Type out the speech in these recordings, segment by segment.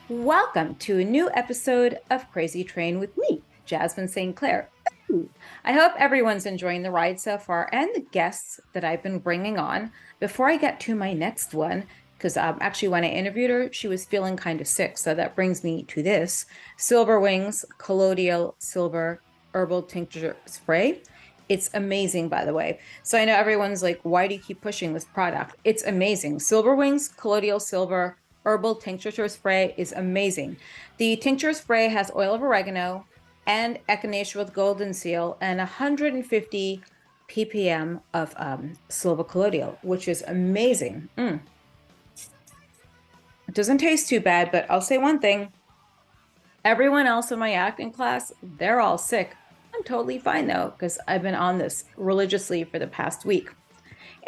Welcome to a new episode of Crazy Train with me, Jasmine St. Clair. Ooh. I hope everyone's enjoying the ride so far and the guests that I've been bringing on. Before I get to my next one, because actually when I interviewed her, she was feeling kind of sick. So that brings me to this Silver Wings Colloidal Silver Herbal Tincture Spray. It's amazing, by the way. So I know everyone's like, why do you keep pushing this product? It's amazing. Silver Wings Colloidal Silver Herbal Tincture Spray is amazing. The tincture spray has oil of oregano and echinacea with golden seal and 150 ppm of silver colloidal, which is amazing. It doesn't taste too bad, but I'll say one thing. Everyone else in my acting class, they're all sick. I'm totally fine though, because I've been on this religiously for the past week.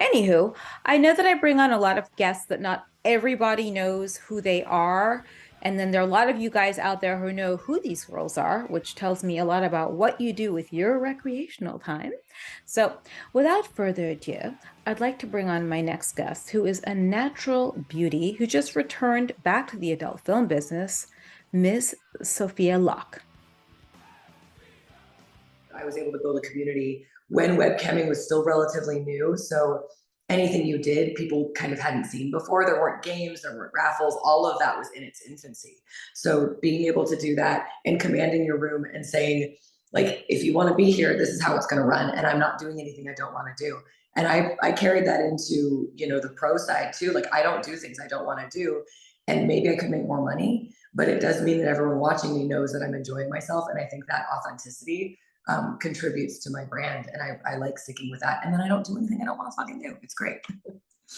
Anywho, I know that I bring on a lot of guests that not everybody knows who they are. And then there are a lot of you guys out there who know who these girls are, which tells me a lot about what you do with your recreational time. So without further ado, I'd like to bring on my next guest, who is a natural beauty who just returned back to the adult film business, Miss Sophia Locke. I was able to build a community when webcamming was still relatively new. So anything you did, people kind of hadn't seen before. There weren't games, there weren't raffles, all of that was in its infancy. So being able to do that and commanding your room and saying, like, if you want to be here, this is how it's going to run. And I'm not doing anything I don't want to do. And I carried that into, the pro side too. Like, I don't do things I don't want to do. And maybe I could make more money, but it does mean that everyone watching me knows that I'm enjoying myself. And I think that authenticity contributes to my brand, and I like sticking with that. And then I don't do anything I don't want to fucking do. It's great.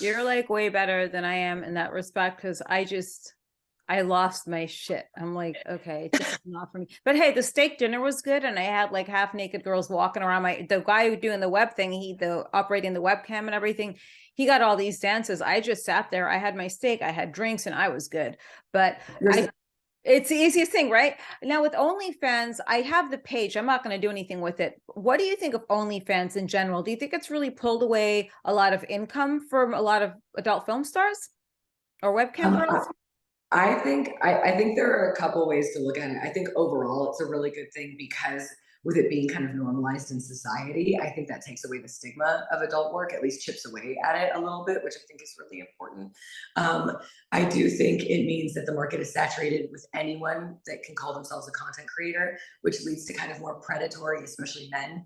You're like way better than I am in that respect because I lost my shit. I'm like, okay, this is not for me. But hey, the steak dinner was good, and I had like half naked girls walking around. The guy doing the web thing, the operating the webcam and everything, he got all these dances. I just sat there. I had my steak, I had drinks, and I was good. But it's the easiest thing, right? Now with OnlyFans, I have the page. I'm not going to do anything with it. What do you think of OnlyFans in general? Do you think it's really pulled away a lot of income from a lot of adult film stars or webcam girls? I think there are a couple ways to look at it. I think overall it's a really good thing because with it being kind of normalized in society, I think that takes away the stigma of adult work, at least chips away at it a little bit, which I think is really important. I do think it means that the market is saturated with anyone that can call themselves a content creator, which leads to kind of more predatory, especially men,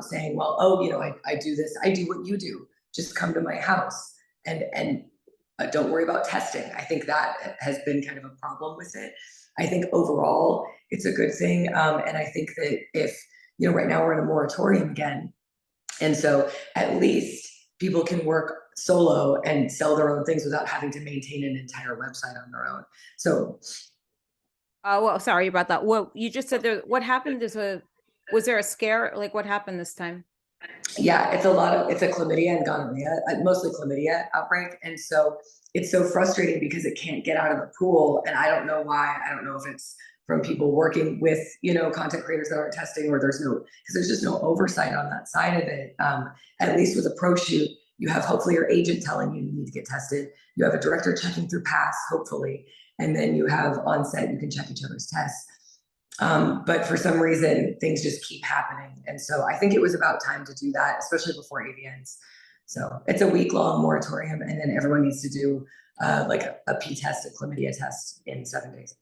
saying, well, oh, I do this, I do what you do, just come to my house. And don't worry about testing. I think that has been kind of a problem with it. I think overall it's a good thing. And I think that if, right now we're in a moratorium again. And so at least people can work solo and sell their own things without having to maintain an entire website on their own. So, well, sorry about that. Well, you just said there, what happened? Was there a scare? Like what happened this time? yeah, it's a chlamydia and gonorrhea, mostly chlamydia outbreak. And so it's so frustrating because it can't get out of the pool. And I don't know why. I don't know if it's from people working with, content creators that aren't testing, or because there's just no oversight on that side of it. At least with a pro shoot, you have hopefully your agent telling you need to get tested. You have a director checking through pass, hopefully. And then you have on set, you can check each other's tests. But for some reason, things just keep happening. And so I think it was about time to do that, especially before AVNs. So it's a week-long moratorium, and then everyone needs to do like a P test, a chlamydia test in 7 days.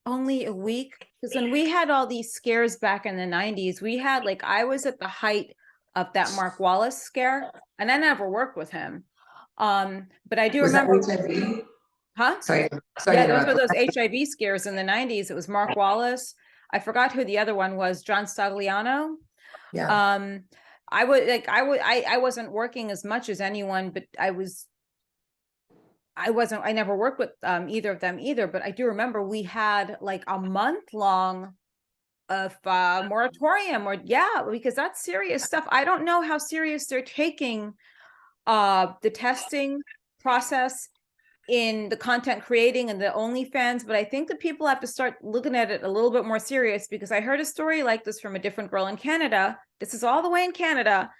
Only a week? Because when we had all these scares back in the 90s, we had I was at the height of that Mark Wallace scare, and I never worked with him. But I do remember. Was that HIV? Huh? Sorry. Yeah, those were those HIV scares in the 90s. It was Mark Wallace. I forgot who the other one was, John Stagliano. Yeah. I wasn't working as much as anyone, but I never worked with either of them either, but I do remember we had like a month long of moratorium, or because that's serious stuff. I don't know how serious they're taking the testing process in the content creating and the OnlyFans, but I think that people have to start looking at it a little bit more serious, because I heard a story like this from a different girl in Canada. This is all the way in Canada.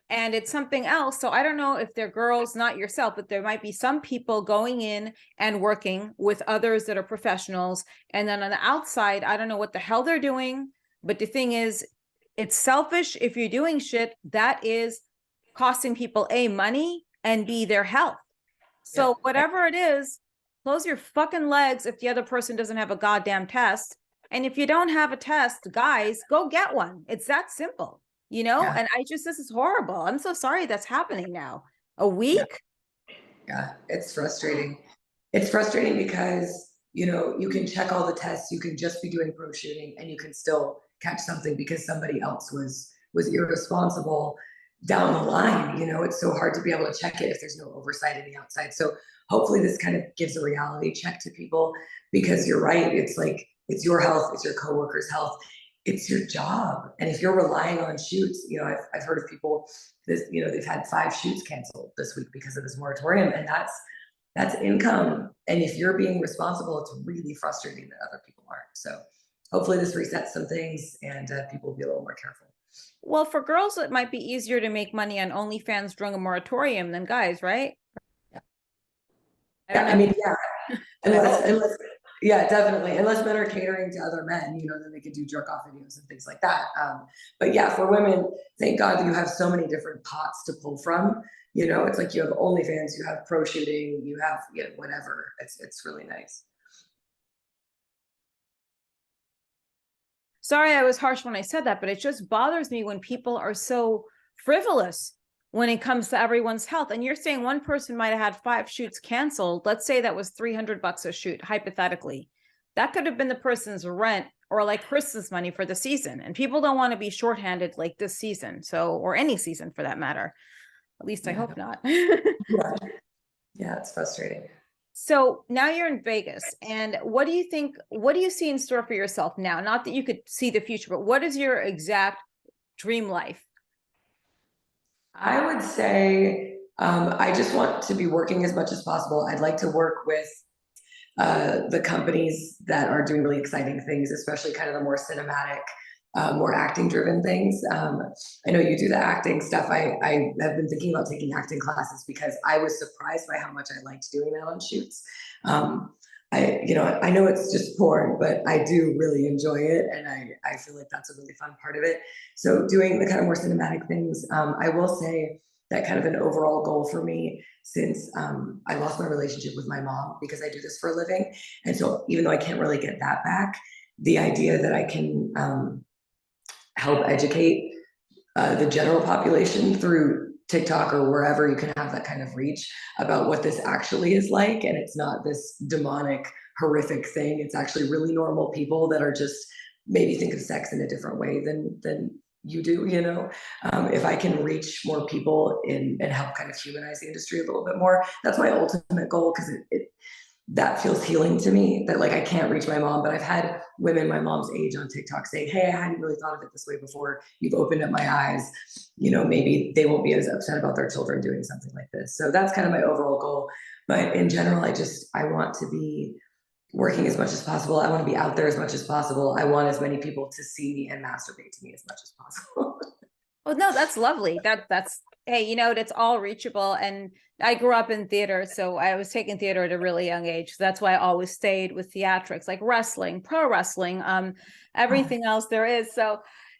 and it's something else. So I don't know if they're girls, not yourself, but there might be some people going in and working with others that are professionals. And then on the outside, I don't know what the hell they're doing. But the thing is, it's selfish if you're doing shit that is costing people A, money, and B, their health. So Yep. whatever it is, close your fucking legs if the other person doesn't have a goddamn test. And if you don't have a test, guys, go get one. It's that simple, you know? Yeah. And this is horrible. I'm so sorry that's happening now. A Yeah. week? Yeah. It's frustrating. It's frustrating because, you can check all the tests, you can just be doing pro shooting and you can still catch something because somebody else was irresponsible down the line. It's so hard to be able to check it if there's no oversight in the outside. So hopefully this kind of gives a reality check to people, because you're right. It's like, it's your health, it's your coworkers' health, it's your job. And if you're relying on shoots, I've heard of people this, they've had 5 shoots canceled this week because of this moratorium, and that's income. And if you're being responsible, it's really frustrating that other people aren't. So hopefully this resets some things, and people will be a little more careful. Well, for girls, it might be easier to make money on OnlyFans during a moratorium than guys, right? Yeah. I Yeah, don't I know. mean, yeah, I hope. unless, yeah, definitely. Unless men are catering to other men, then they could do jerk off videos and things like that. But yeah, for women, thank God that you have so many different pots to pull from. It's like you have OnlyFans, you have pro shooting, you have, whatever. It's really nice. Sorry, I was harsh when I said that, but it just bothers me when people are so frivolous when it comes to everyone's health. And you're saying one person might have had 5 shoots canceled. Let's say that was $300 a shoot, hypothetically. That could have been the person's rent or like Christmas money for the season. And people don't want to be shorthanded like this season. So, or any season for that matter. At least I Yeah. hope not. Yeah. Yeah, it's frustrating. So now you're in Vegas, and what do you think? What do you see in store for yourself now? Not that you could see the future, but what is your exact dream life? I would say I just want to be working as much as possible. I'd like to work with the companies that are doing really exciting things, especially kind of the more cinematic, more acting driven things. I know you do the acting stuff. I have been thinking about taking acting classes because I was surprised by how much I liked doing that on shoots. I know it's just porn, but I do really enjoy it, and I feel like that's a really fun part of it. So doing the kind of more cinematic things, I will say that kind of an overall goal for me, since I lost my relationship with my mom because I do this for a living. And so even though I can't really get that back, the idea that I can help educate the general population through TikTok or wherever you can have that kind of reach about what this actually is like. And it's not this demonic, horrific thing. It's actually really normal people that are just maybe think of sex in a different way than you do. If I can reach more people and help kind of humanize the industry a little bit more, that's my ultimate goal, because that feels healing to me. That, like, I can't reach my mom, but I've had women my mom's age on TikTok say, hey, I hadn't really thought of it this way before, you've opened up my eyes. Maybe they won't be as upset about their children doing something like this. So that's kind of my overall goal. But in general, I want to be working as much as possible. I want to be out there as much as possible. I want as many people to see me and masturbate to me as much as possible. Well, no, that's lovely. That's hey, it's all reachable. And I grew up in theater, so I was taking theater at a really young age. So that's why I always stayed with theatrics, like wrestling, pro wrestling, everything else there is. So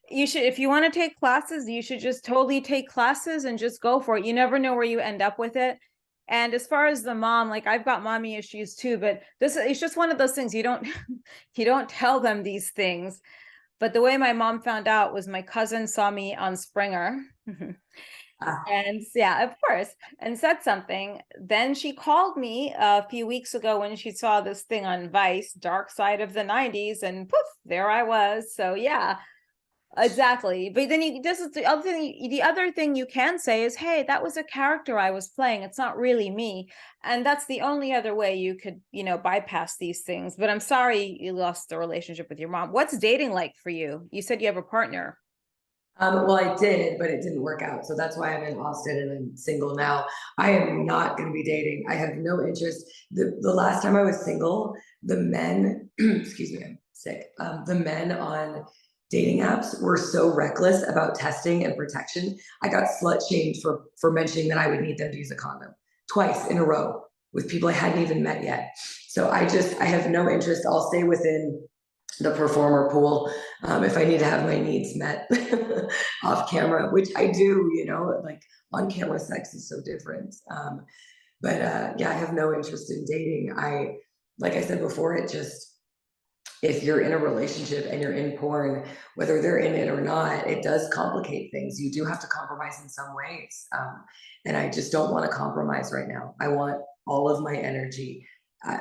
you should, if you want to take classes, you should just totally take classes and just go for it. You never know where you end up with it. And as far as the mom, like, I've got mommy issues too, but it's just one of those things you don't you don't tell them these things. But the way my mom found out was my cousin saw me on Springer. And yeah, of course, and said something. Then she called me a few weeks ago when she saw this thing on Vice, Dark Side of the 90s, and poof, there I was. So yeah, exactly. But then this is the other thing. The other thing you can say is, hey, that was a character I was playing. It's not really me. And that's the only other way you could, bypass these things. But I'm sorry you lost the relationship with your mom. What's dating like for you? You said you have a partner. Well, I did, but it didn't work out. So that's why I'm in Austin and I'm single now. I am not going to be dating. I have no interest. The last time I was single, the men, excuse me, I'm sick. The men on dating apps were so reckless about testing and protection. I got slut shamed for mentioning that I would need them to use a condom twice in a row with people I hadn't even met yet. So I have no interest. I'll stay within the performer pool if I need to have my needs met off camera, which I do. Like on camera sex is so different. But yeah, I have no interest in dating. Like I said before, it just, if you're in a relationship and you're in porn, whether they're in it or not, it does complicate things. You do have to compromise in some ways. And I just don't want to compromise right now. I want all of my energy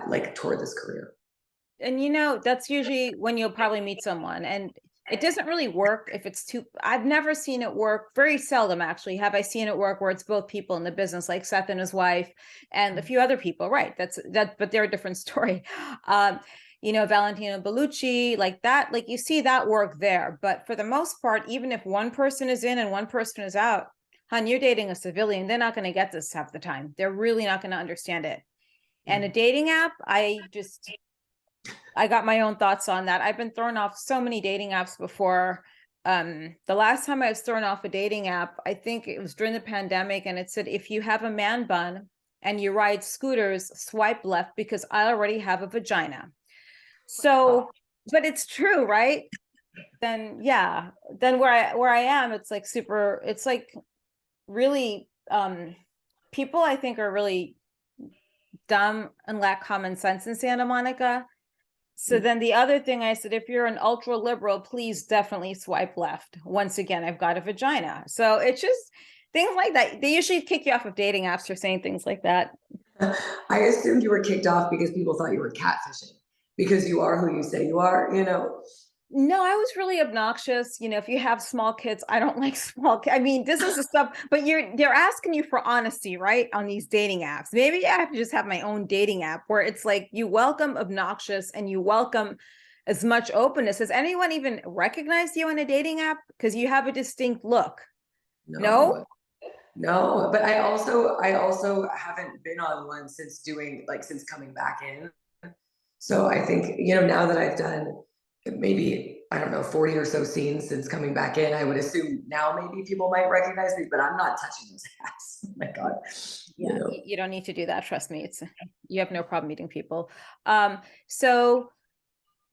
like toward this career. And that's usually when you'll probably meet someone, and it doesn't really work if it's too. I've never seen it work. Very seldom, actually, have I seen it work where it's both people in the business, like Seth and his wife, and a few other people. Right? That's that, but they're a different story. Valentino Bellucci, like that. Like you see that work there, but for the most part, even if one person is in and one person is out, hon, you're dating a civilian. They're not going to get this half the time. They're really not going to understand it. And a dating app, I got my own thoughts on that. I've been thrown off so many dating apps before. The last time I was thrown off a dating app, I think it was during the pandemic, and it said, if you have a man bun and you ride scooters, swipe left because I already have a vagina. So, but it's true, right? Then yeah, then where I am, it's like super, it's like really people I think are really dumb and lack common sense in Santa Monica. So then the other thing I said, if you're an ultra liberal, please definitely swipe left. Once again, I've got a vagina. So it's just things like that. They usually kick you off of dating apps for saying things like that. I assumed you were kicked off because people thought you were catfishing because you are who you say you are. No, I was really obnoxious. If you have small kids, I don't like small kids. I mean, this is the stuff, but they're asking you for honesty, right? On these dating apps. Maybe I have to just have my own dating app where it's like you welcome obnoxious and you welcome as much openness. Has anyone even recognized you on a dating app? Because you have a distinct look. No? No, no, but I also haven't been on one since coming back in. So I think, now that I've done maybe, I don't know, 40 or so scenes since coming back in, I would assume now maybe people might recognize me, but I'm not touching those hats. Oh my God. Yeah, you don't need to do that. Trust me. You have no problem meeting people. So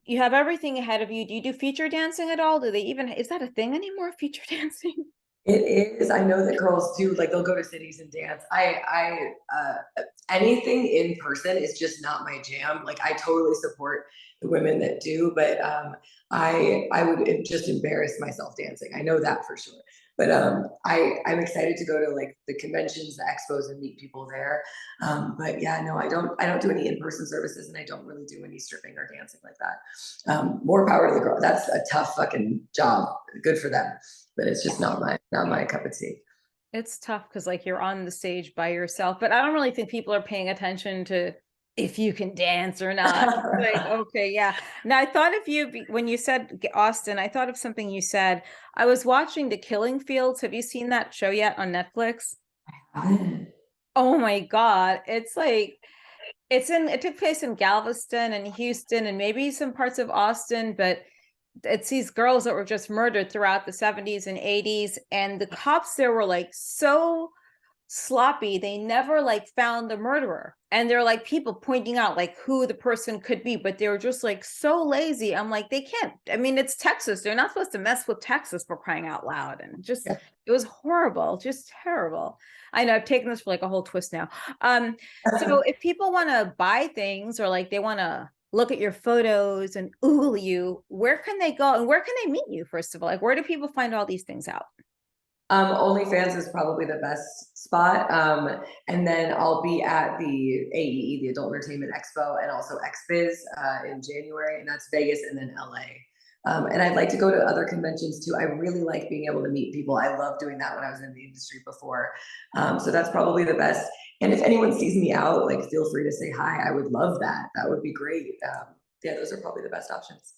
you have everything ahead of you. Do you do feature dancing at all? Is that a thing anymore? Feature dancing? It is. I know that girls do, like they'll go to cities and dance. Anything in person is just not my jam. Like I totally support the women that do, but I would just embarrass myself dancing. I know that for sure. But I'm excited to go to like the conventions, the expos, and meet people there. But yeah, no, I don't do any in-person services, and I don't really do any stripping or dancing like that. More power to the girl. That's a tough fucking job. Good for them, but it's just not my cup of tea. It's tough because like you're on the stage by yourself, but I don't really think people are paying attention to if you can dance or not. Like, okay, yeah. Now I thought of you when you said Austin, I thought of something you said. I was watching The Killing Fields. Have you seen that show yet on Netflix? Oh my God. It's like it took place in Galveston and Houston and maybe some parts of Austin, but it's these girls that were just murdered throughout the 70s and 80s, and the cops there were like so sloppy, they never like found the murderer, and they're like people pointing out like who the person could be, but they were just like so lazy. I'm like, they can't. I mean, it's Texas, they're not supposed to mess with Texas, for crying out loud. And just Yeah. it was horrible, just terrible. I know I've taken this for like a whole twist now. So if people want to buy things or like they want to look at your photos and oogle you, where can they go and where can they meet you? First of all, like where do people find all these things out? OnlyFans is probably the best spot. And then I'll be at the AEE, the Adult Entertainment Expo, and also XBiz in January, and that's Vegas and then LA. And I'd like to go to other conventions too. I really like being able to meet people. I love doing that when I was in the industry before. So that's probably the best. And if anyone sees me out, like feel free to say hi. I would love that. That would be great. Yeah, those are probably the best options.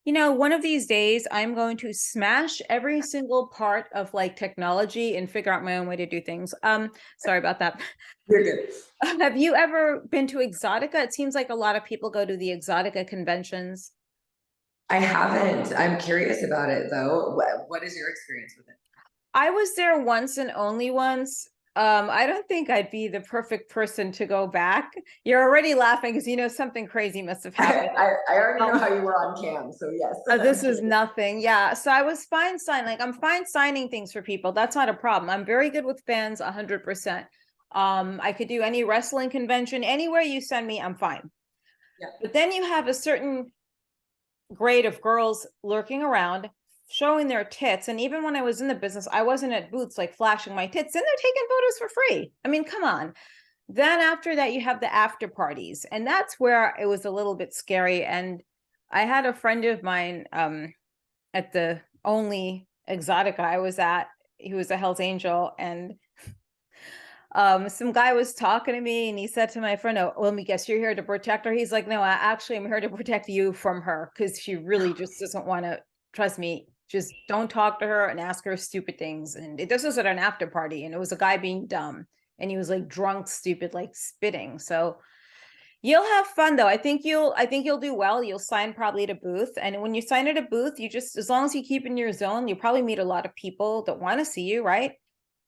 One of these days I'm going to smash every single part of like technology and figure out my own way to do things. Sorry about that. You're good. Have you ever been to Exotica? It seems like a lot of people go to the Exotica conventions. I haven't. I'm curious about it though. What is your experience with it? I was there once and only once. I don't think I'd be the perfect person to go back. You're already laughing because something crazy must have happened. I already know Um, how you were on cam, so yes, I'm this is curious. nothing. Yeah. So I was fine signing. Like I'm fine signing things for people. That's not a problem. I'm very good with fans 100%. I could do any wrestling convention, anywhere you send me, I'm fine. Yeah. But then you have a certain grade of girls lurking around, showing their tits. And even when I was in the business, I wasn't at booths like flashing my tits, and they're taking photos for free. I mean, come on. Then after that, you have the after parties, and that's where it was a little bit scary. And I had a friend of mine at the only Exotica I was at. He was a Hell's Angel, and some guy was talking to me, and he said to my friend, "Oh, let me guess, you're here to protect her." He's like, "No, actually I'm here to protect you from her because she really just doesn't want to trust me. Just don't talk to her and ask her stupid things." And this was at an after party, and it was a guy being dumb, and he was like drunk, stupid, like spitting. So you'll have fun though. I think you'll do well. You'll sign probably at a booth. And when you sign at a booth, you just, as long as you keep in your zone, you probably meet a lot of people that want to see you, right?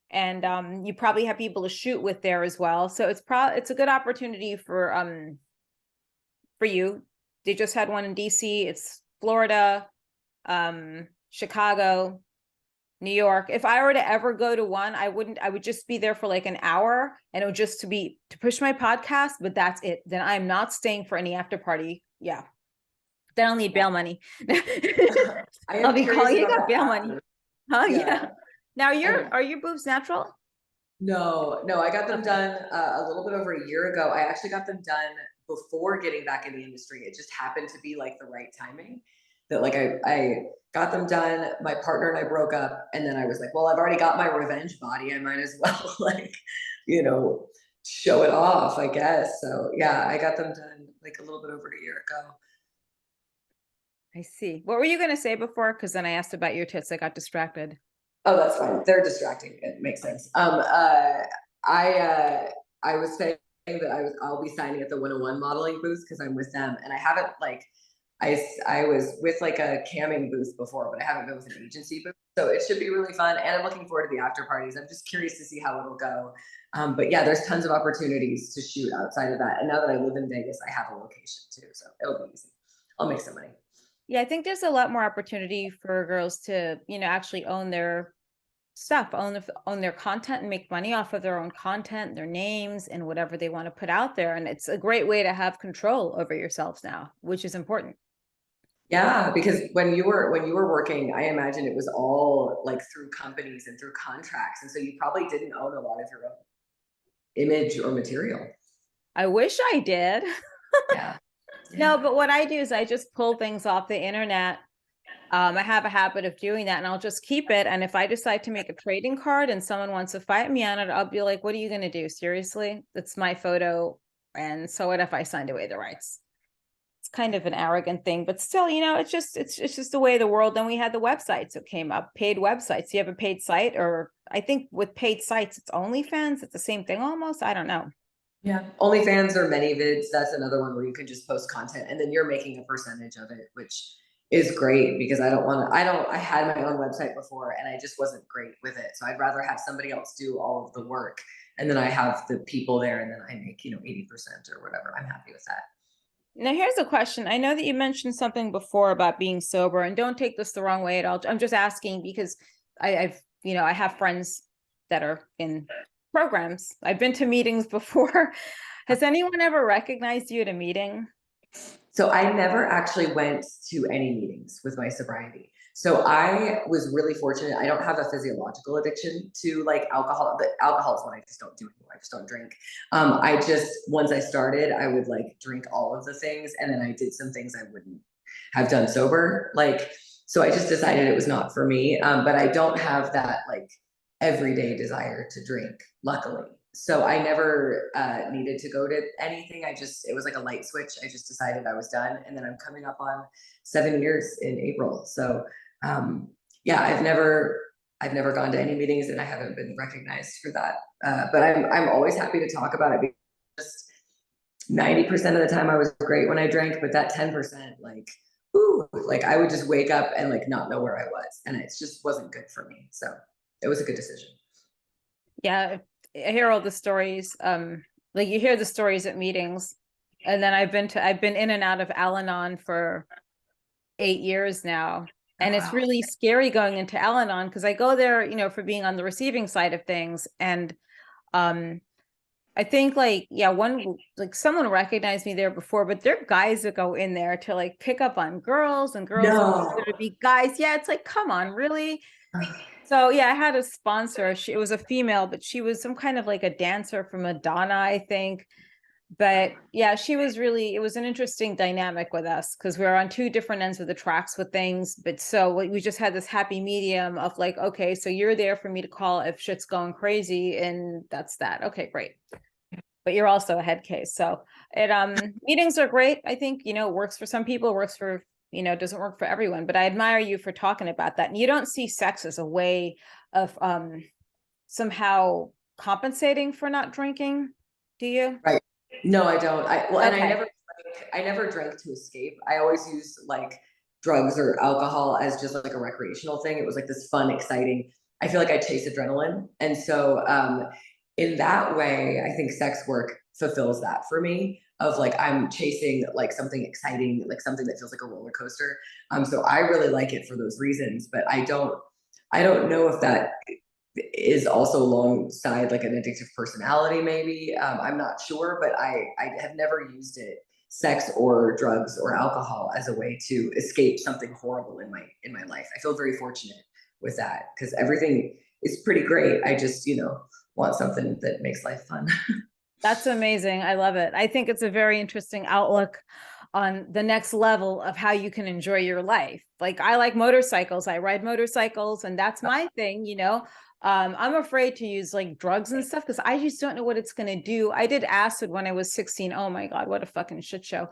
And you probably have people to shoot with there as well. So it's a good opportunity for you. They just had one in DC. It's Florida, Chicago, New York. If I were to ever go to one, I would just be there for like an hour, and it would just to push my podcast, but that's it. Then I'm not staying for any after party. Yeah. Then I'll need Yeah. bail money. I I'll am be curious calling you about got that bail money. after. Huh? Yeah. Yeah. Now And are your boobs natural? no, I got them Okay. done a little bit over a year ago. I actually got them done before getting back in the industry. It just happened to be like the right timing that like I got them done. My partner and I broke up, and then I was like, well, I've already got my revenge body. I might as well like, you know, show it off, I guess. So yeah, I got them done like a little bit over a year ago. I see. What were you going to say before? Because then I asked about your tits. I got distracted. Oh, that's fine. They're distracting. It makes sense. I I was saying that I'll be signing at the 101 modeling booth because I'm with them, and I haven't like I was with like a camming booth before, but I haven't been with an agency booth, so it should be really fun. And I'm looking forward to the after parties. I'm just curious to see how it'll go. But yeah, there's tons of opportunities to shoot outside of that. And now that I live in Vegas, I have a location too, so it'll be easy. I'll make some money. Yeah, I think there's a lot more opportunity for girls to, actually own their stuff, own their content and make money off of their own content, their names, and whatever they want to put out there. And it's a great way to have control over yourselves now, which is important. Yeah, because when you were working, I imagine it was all like through companies and through contracts, and so you probably didn't own a lot of your own image or material. I wish I did. Yeah, No, yeah, but what I do is I just pull things off the internet. I have a habit of doing that, and I'll just keep it. And if I decide to make a trading card and someone wants to fight me on it, I'll be like, "What are you going to do? Seriously? That's my photo." And so what if I signed away the rights? It's kind of an arrogant thing, but still, it's just the way of the world. Then we had the websites that came up, paid websites. You have a paid site, or I think with paid sites, it's OnlyFans. It's the same thing almost. I don't know. yeah. OnlyFans or ManyVids, that's another one where you can just post content and then you're making a percentage of it, which is great because I don't want to. I had my own website before and I just wasn't great with it, so I'd rather have somebody else do all of the work and then I have the people there and then I make 80% or whatever. I'm happy with that. Now, here's a question. I know that you mentioned something before about being sober, and don't take this the wrong way at all. I'm just asking because I have friends that are in programs. I've been to meetings before. Has anyone ever recognized you at a meeting? So I never actually went to any meetings with my sobriety. So I was really fortunate. I don't have a physiological addiction to like alcohol, but alcohol is what I just don't do anymore. I just don't drink. I just once I started, I would like drink all of the things, and then I did some things I wouldn't have done sober. Like so, I just decided it was not for me. But I don't have that like everyday desire to drink. Luckily. So I never needed to go to anything. It was like a light switch. I just decided I was done. And then I'm coming up on 7 years in April. So yeah, I've never gone to any meetings and I haven't been recognized for that. But I'm always happy to talk about it because just 90% of the time I was great when I drank, but that 10%, like, ooh, like I would just wake up and like not know where I was. And it just wasn't good for me. So it was a good decision. Yeah, I hear all the stories. Like you hear the stories at meetings, and then I've been in and out of Al-Anon for 8 years now. Oh, And it's wow. really scary going into Al-Anon because I go there, you know, for being on the receiving side of things. And um I think like, yeah, one like someone recognized me there before, but there are guys that go in there to like pick up on girls and girls that No. consider to be guys. Yeah, it's like, come on, really? So yeah, I had a sponsor. It was a female, but she was some kind of like a dancer from Madonna, I think. But yeah, it was an interesting dynamic with us because we were on two different ends of the tracks with things. But so we just had this happy medium of like, okay, so you're there for me to call if shit's going crazy, and that's that. Okay, great. But you're also a head case. So it meetings are great. I think, you know, works for some people, works for, you know, doesn't work for everyone. But I admire you for talking about that. And you don't see sex as a way of somehow compensating for not drinking, do you? Right. No, I don't. And Okay. I never drank to escape. I always used like drugs or alcohol as just like a recreational thing. It was like this fun, exciting. I feel like I chase adrenaline. And so in that way, I think sex work fulfills that for me of like I'm chasing like something exciting, like something that feels like a roller coaster. So I really like it for those reasons, but I don't know if that is also alongside like an addictive personality maybe. I'm not sure, but I have never used it, sex or drugs or alcohol, as a way to escape something horrible in my life. I feel very fortunate with that because everything is pretty great. I just, you know, want something that makes life fun. That's amazing. I love it. I think it's a very interesting outlook on the next level of how you can enjoy your life. Like I like motorcycles. I ride motorcycles and that's my thing, you know. I'm afraid to use like drugs and stuff because I just don't know what it's going to do. I did acid when I was 16. Oh my God, what a fucking shit show.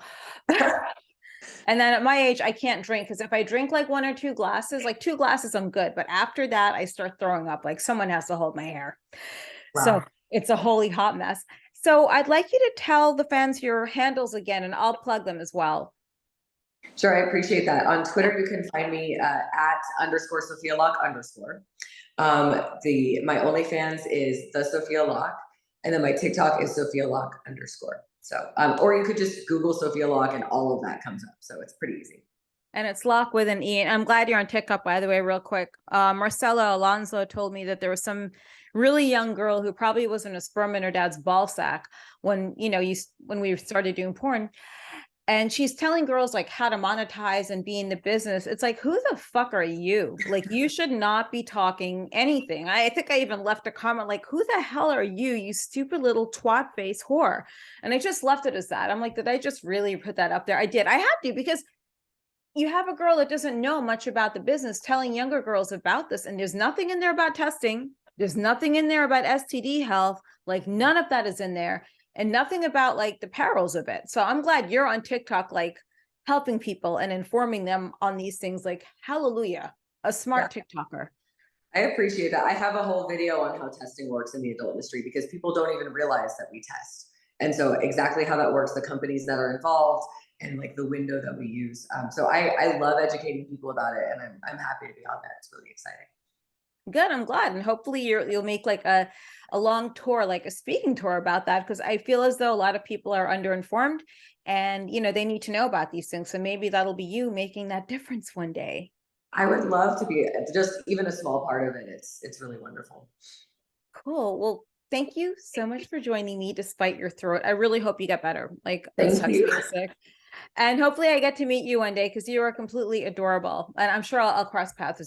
And then at my age, I can't drink because if I drink like one or two glasses, like two glasses, I'm good. But after that, I start throwing up. Like someone has to hold my hair. So Wow. it's a holy hot mess. So I'd like you to tell the fans your handles again, and I'll plug them as well. Sure, I appreciate that. On Twitter, you can find me at underscore Sophia Locke underscore. The my OnlyFans is the Sophia Locke, and then my TikTok is Sophia Locke underscore. So, or you could just Google Sophia Locke, and all of that comes up. So it's pretty easy. And it's Locke with an E. And I'm glad you're on TikTok, by the way, real quick. Marcella Alonso told me that there was some really young girl who probably wasn't a sperm in her dad's ball sack when, you know, when we started doing porn. And she's telling girls like how to monetize and be in the business. It's like, who the fuck are you? Like, you should not be talking anything. I think I even left a comment like, who the hell are you, you stupid little twat face whore? And I just left it as that. I'm like, did I just really put that up there? I did. I had to because you have a girl that doesn't know much about the business telling younger girls about this. And there's nothing in there about testing. There's nothing in there about STD health. Like none of that is in there and nothing about like the perils of it. So I'm glad you're on TikTok, like helping people and informing them on these things. Like, hallelujah, a Yeah, smart TikToker. I appreciate that. I have a whole video on how testing works in the adult industry because people don't even realize that we test. And so exactly how that works, the companies that are involved, and like the window that we use. So I love educating people about it, and I'm happy to be on that. It's really exciting. Good, I'm glad. And hopefully you'll make like a long tour, like a speaking tour about that, because I feel as though a lot of people are underinformed and you know they need to know about these things. So maybe that'll be you making that difference one day. I would love to be just even a small part of it. It's really wonderful. Cool. Well, thank you so much for joining me despite your throat. I really hope you get better. Like it Thank sucks you. being sick. And hopefully I get to meet you one day because you are completely adorable. And I'm sure I'll cross paths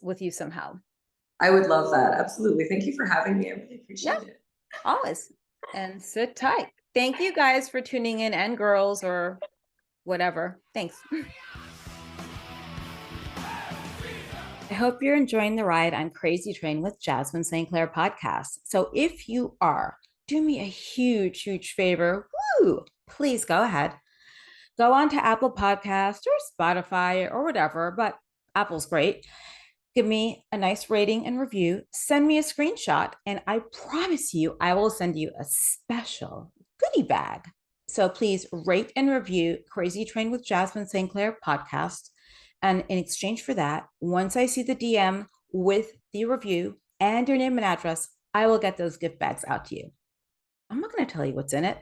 with you somehow. I would love that. Absolutely. Thank you for having me. I really Yeah, appreciate it. always. And sit tight. Thank you guys for tuning in and girls or whatever. Thanks. I hope you're enjoying the ride on Crazy Train with Jasmine St. Clair podcast. So if you are, do me a huge, huge favor. Woo! Please go ahead. Go on to Apple Podcast or Spotify or whatever, but Apple's great. Give me a nice rating and review. Send me a screenshot, and I promise you, I will send you a special goodie bag. So please rate and review Crazy Train with Jasmine St. Clair podcast. And in exchange for that, once I see the DM with the review and your name and address, I will get those gift bags out to you. I'm not going to tell you what's in it.